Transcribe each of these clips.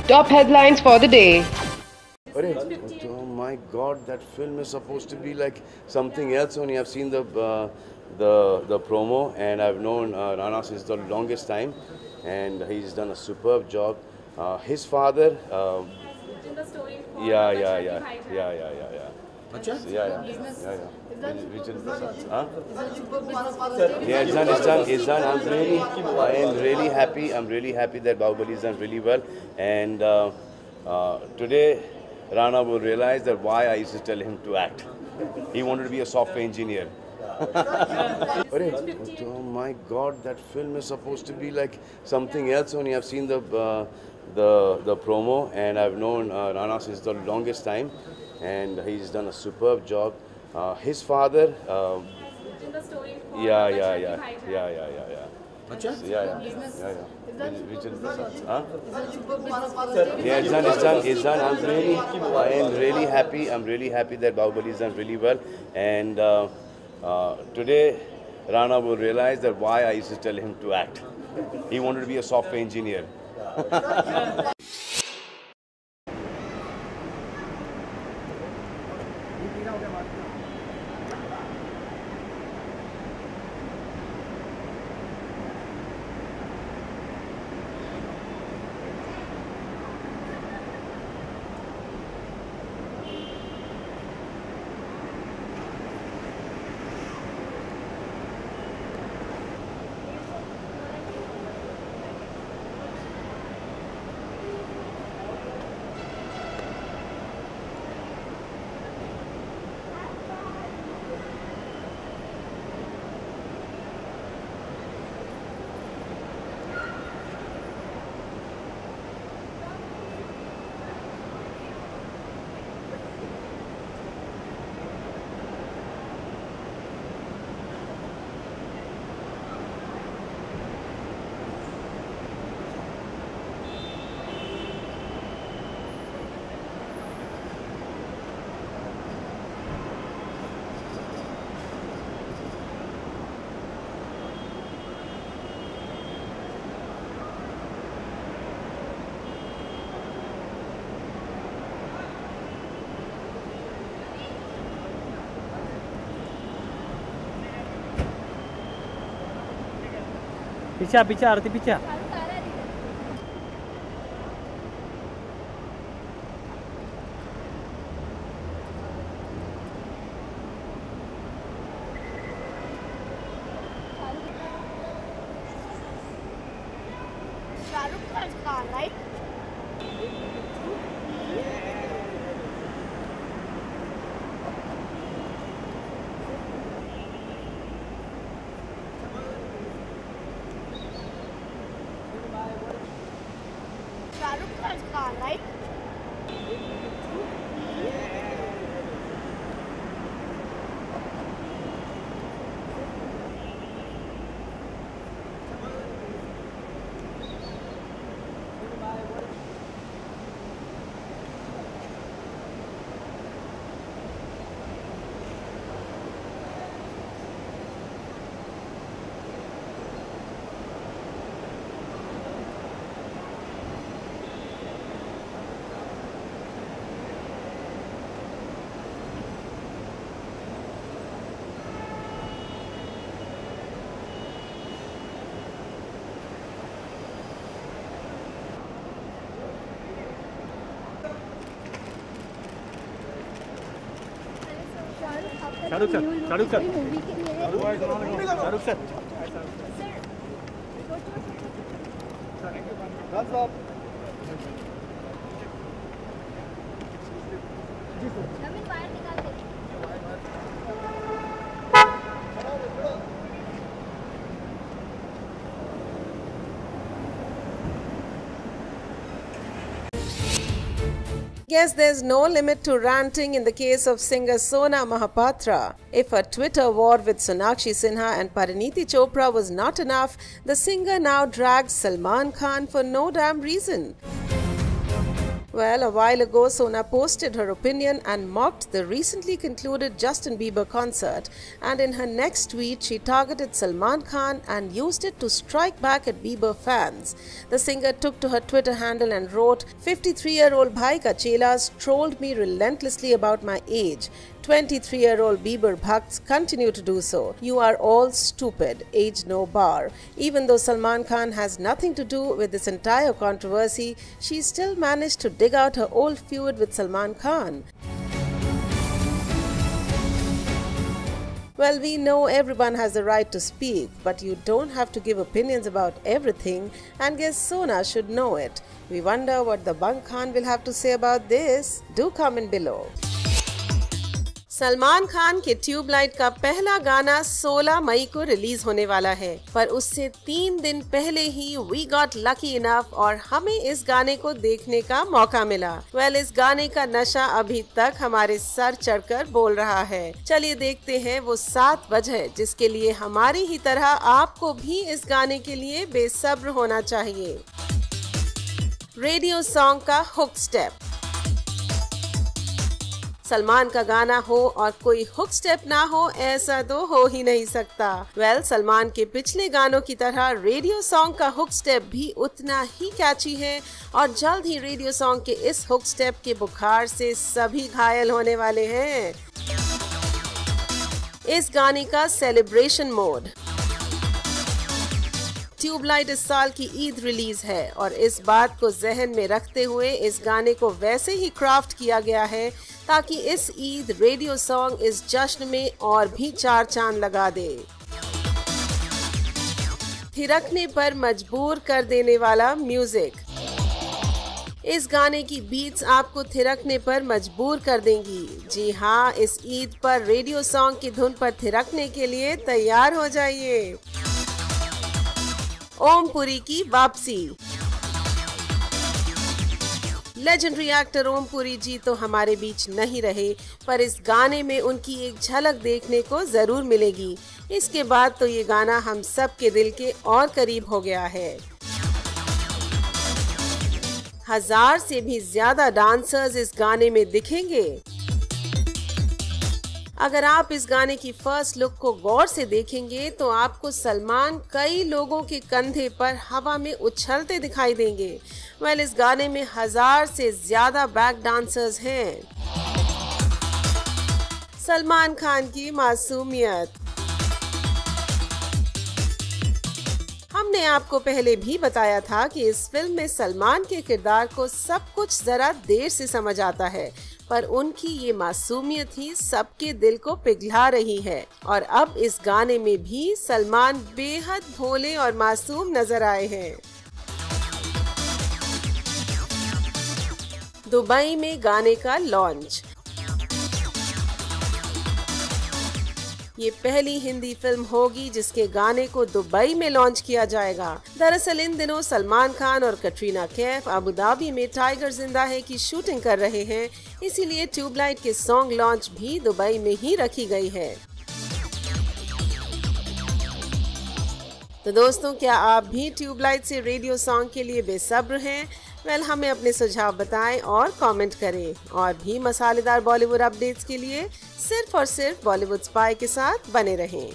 Top headlines for the day. Oh my God, that film is supposed to be like something else. Only I've seen the promo, and I've known Rana since the longest time, and he's done a superb job. His father, yeah. अच्छा? Yeah. Huh? Yeah, it's done. I am really happy. I'm really happy that Bahubali's done really well. And today, Rana will realize that why I used to tell him to act. He wanted to be a software engineer. Oh my God, that film is supposed to be like something else. Only I've seen the promo, and I've known Rana since the longest time, and he's done a superb job. His father, yeah. अच्छा? Yeah. Huh? Yeah, it's done. I am really happy. I'm really happy that Bahubali's done really well. And today, Rana will realize that why I used to tell him to act. He wanted to be a software engineer. पीछा आरती पीछा Shahrukh Khan's car, right? Shahrukh Khan's car, right? Shahrukh sir Guess there's no limit to ranting in the case of singer Sona Mahapatra. If a Twitter war with Sonakshi Sinha and Parineeti Chopra was not enough, the singer now drags Salman Khan for no damn reason. Well, a while ago, Sona posted her opinion and mocked the recently concluded Justin Bieber concert, and in her next tweet, she targeted Salman Khan and used it to strike back at Bieber fans. The singer took to her Twitter handle and wrote, "53-year-old bhai ka chelas trolled me relentlessly about my age. 23-year-old Bieber bhakts continue to do so. You are all stupid. Age no bar." Even though Salman Khan has nothing to do with this entire controversy, she still managed to dig out her old feud with Salman Khan. Well, we know everyone has the right to speak, but you don't have to give opinions about everything, and guess Sona should know it. We wonder what the Bunk Khan will have to say about this. Do comment below. Salman Khan के tubelight का पहला गाना 16 मई को release होने वाला है, पर उससे 3 दिन पहले ही वी गॉट लकी इनफ और हमें इस गाने को देखने का मौका मिला। वेल, इस गाने का नशा अभी तक हमारे सर चढ़कर बोल रहा है। चलिए देखते हैं वो 7 वजह जिसके लिए हमारी ही तरह आपको भी इस गाने के लिए बेसब्र होना चाहिए। रेडियो सॉन्ग का हुक स्टेप। सलमान का गाना हो और कोई हुक स्टेप ना हो, ऐसा तो हो ही नहीं सकता। वेल, सलमान के पिछले गानों की तरह रेडियो सॉन्ग का हुक स्टेप भी उतना ही कैची है और जल्द ही रेडियो सॉन्ग के इस हुक स्टेप के बुखार से सभी घायल होने वाले हैं। इस गाने का सेलिब्रेशन मोड। ट्यूबलाइट इस साल की ईद रिलीज है और इस बात को जहन में रखते हुए इस गाने को वैसे ही क्राफ्ट किया गया है ताकि इस ईद रेडियो सॉन्ग इस जश्न में और भी 4 चांद लगा दे। थिरकने पर मजबूर कर देने वाला म्यूजिक। इस गाने की बीट्स आपको थिरकने पर मजबूर कर देंगी। जी हाँ, इस ईद पर रेडियो सॉन्ग की धुन पर थिरकने के लिए तैयार हो जाइए। ओम पुरी की वापसी। लेजेंडरी एक्टर ओम पुरी जी तो हमारे बीच नहीं रहे, पर इस गाने में उनकी एक झलक देखने को जरूर मिलेगी। इसके बाद तो ये गाना हम सब के दिल के और करीब हो गया है। 1000 से भी ज्यादा डांसर्स इस गाने में दिखेंगे। अगर आप इस गाने की फर्स्ट लुक को गौर से देखेंगे तो आपको सलमान कई लोगों के कंधे पर हवा में उछलते दिखाई देंगे। वेल, इस गाने में 1000 से ज्यादा बैक डांसर्स हैं। सलमान खान की मासूमियत। हमने आपको पहले भी बताया था कि इस फिल्म में सलमान के किरदार को सब कुछ जरा देर से समझ आता है, पर उनकी ये मासूमियत ही सबके दिल को पिघला रही है। और अब इस गाने में भी सलमान बेहद भोले और मासूम नजर आए हैं। दुबई में गाने का लॉन्च। ये पहली हिंदी फिल्म होगी जिसके गाने को दुबई में लॉन्च किया जाएगा। दरअसल इन दिनों सलमान खान और कटरीना कैफ अबू धाबी में टाइगर जिंदा है की शूटिंग कर रहे हैं, इसीलिए ट्यूबलाइट के सॉन्ग लॉन्च भी दुबई में ही रखी गई है। तो दोस्तों, क्या आप भी ट्यूबलाइट से रेडियो सॉन्ग के लिए बेसब्र हैं? वेल, हमें अपने सुझाव बताएं और कमेंट करें। और भी मसालेदार बॉलीवुड अपडेट्स के लिए सिर्फ और सिर्फ बॉलीवुड स्पाई के साथ बने रहें।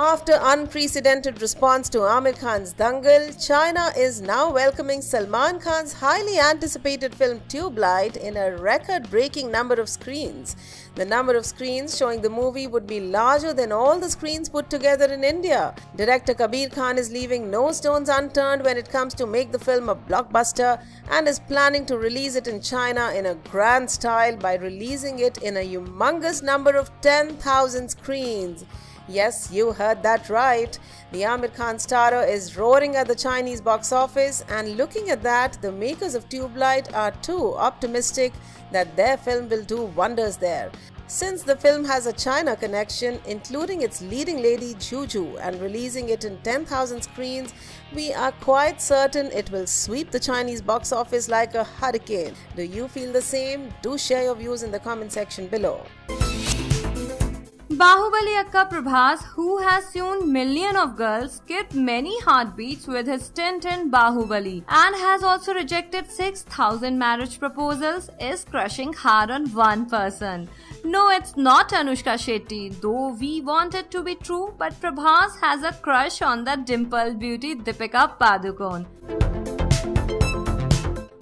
After unprecedented response to Aamir Khan's Dangal, China is now welcoming Salman Khan's highly anticipated film Tubelight in a record-breaking number of screens. The number of screens showing the movie would be larger than all the screens put together in India. Director Kabir Khan is leaving no stones unturned when it comes to make the film a blockbuster and is planning to release it in China in a grand style by releasing it in a humongous number of 10,000 screens. Yes, you heard that right. The Aamir Khan starrer is roaring at the Chinese box office, and looking at that, the makers of Tubelight are too optimistic that their film will do wonders there. Since the film has a China connection, including its leading lady Juju, and releasing it in 10,000 screens, we are quite certain it will sweep the Chinese box office like a hurricane. Do you feel the same? Do share your views in the comment section below. Bahubali Akka Prabhas, who has sewn millions of girls, skipped many heartbeats with his stint in Bahubali and has also rejected 6,000 marriage proposals, is crushing hard on one person. No, it's not Anushka Shetty, though we want it to be true, but Prabhas has a crush on the dimpled beauty Deepika Padukone.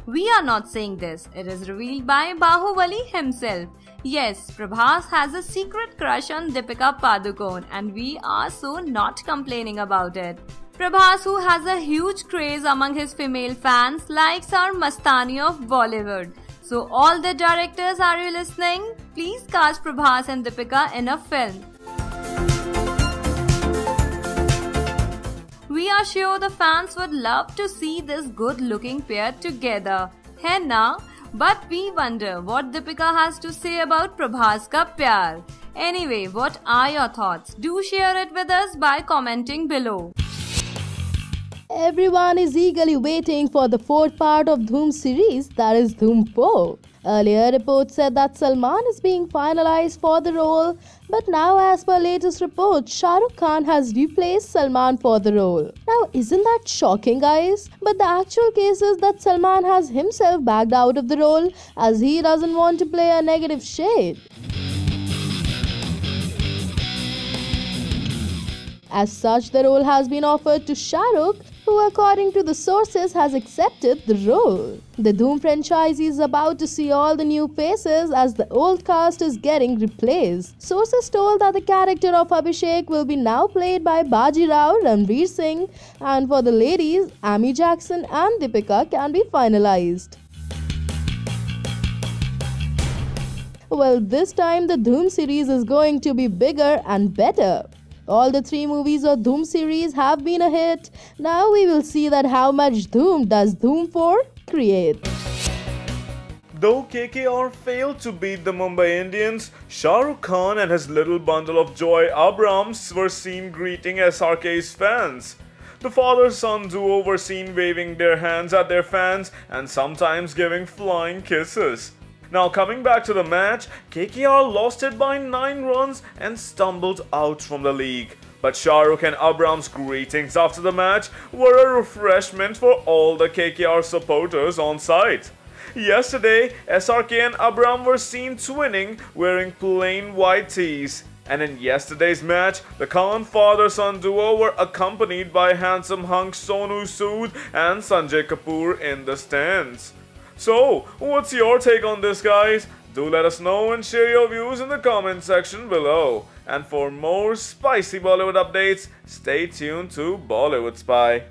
We are not saying this, it is revealed by Bahubali himself. Yes, Prabhas has a secret crush on Deepika Padukone and we are so not complaining about it. Prabhas, who has a huge craze among his female fans, likes our Mastani of Bollywood. So all the directors, are you listening? Please cast Prabhas and Deepika in a film. We are sure the fans would love to see this good-looking pair together. Hai na? But we wonder what Deepika has to say about Prabhas ka pyar. Anyway, what are your thoughts? Do share it with us by commenting below. Everyone is eagerly waiting for the fourth part of Dhoom series, that is Dhoom 4. Earlier reports said that Salman is being finalized for the role, but now as per latest reports, Shah Rukh Khan has replaced Salman for the role. Now isn't that shocking, guys? But the actual case is that Salman has himself backed out of the role as he doesn't want to play a negative shade. As such, the role has been offered to Shah Rukh, who according to the sources has accepted the role. The Dhoom franchise is about to see all the new faces as the old cast is getting replaced. Sources told that the character of Abhishek will be now played by Baji Rao Ranveer Singh, and for the ladies, Amy Jackson and Deepika can be finalized. Well, this time the Dhoom series is going to be bigger and better. All the 3 movies of Dhoom series have been a hit. Now we will see that how much Dhoom does Dhoom 4 create. Though KKR failed to beat the Mumbai Indians, Shah Rukh Khan and his little bundle of joy Abrams were seen greeting SRK's fans. The father-son duo were seen waving their hands at their fans and sometimes giving flying kisses. Now coming back to the match, KKR lost it by 9 runs and stumbled out from the league. But Shah Rukh and Abrams' greetings after the match were a refreshment for all the KKR supporters on site. Yesterday, SRK and Abram were seen twinning wearing plain white tees. And in yesterday's match, the Khan father-son duo were accompanied by handsome hunk Sonu Sood and Sanjay Kapoor in the stands. So, what's your take on this, guys? Do let us know and share your views in the comment section below. And for more spicy Bollywood updates, stay tuned to Bollywood Spy.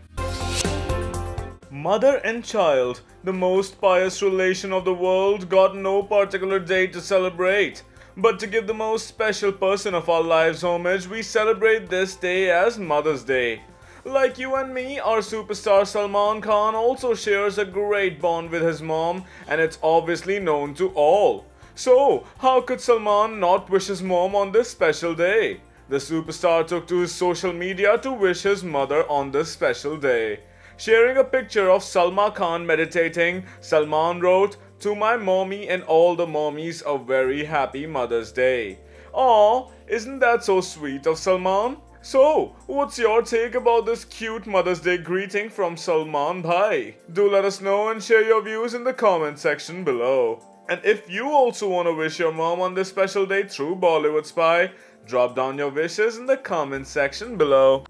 Mother and child, the most pious relation of the world, got no particular date to celebrate. But to give the most special person of our lives homage, we celebrate this day as Mother's Day. Like you and me, our superstar Salman Khan also shares a great bond with his mom, and it's obviously known to all. So, how could Salman not wish his mom on this special day? The superstar took to his social media to wish his mother on this special day. Sharing a picture of Salma Khan meditating, Salman wrote, "To my mommy and all the mommies, a very happy Mother's Day." Aww, isn't that so sweet of Salman? So, what's your take about this cute Mother's Day greeting from Salman Bhai? Do let us know and share your views in the comment section below. And if you also want to wish your mom on this special day through Bollywood Spy, drop down your wishes in the comment section below.